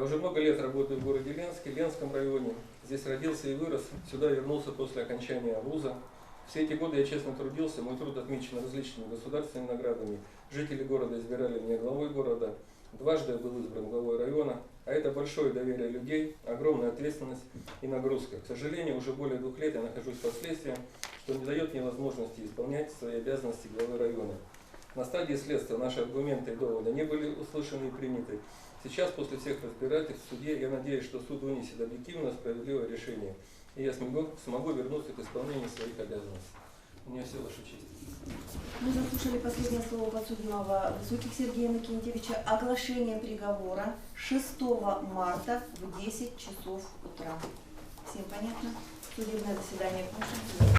Я уже много лет работаю в городе Ленске, Ленском районе. Здесь родился и вырос, сюда вернулся после окончания вуза. Все эти годы я честно трудился, мой труд отмечен различными государственными наградами. Жители города избирали меня главой города, дважды я был избран главой района, а это большое доверие людей, огромная ответственность и нагрузка. К сожалению, уже более 2 лет я нахожусь под следствием, что не дает мне возможности исполнять свои обязанности главы района. На стадии следствия наши аргументы и доводы не были услышаны и приняты. Сейчас, после всех разбирательств в суде, я надеюсь, что суд вынесет объективное, справедливое решение, и я смогу вернуться к исполнению своих обязанностей. У меня все, Ваша честь. Мы заслушали последнее слово подсудимого Высоких Сергея Иннокентьевича. Оглашение приговора 6 марта в 10 часов утра. Всем понятно? Судебное заседание окончено.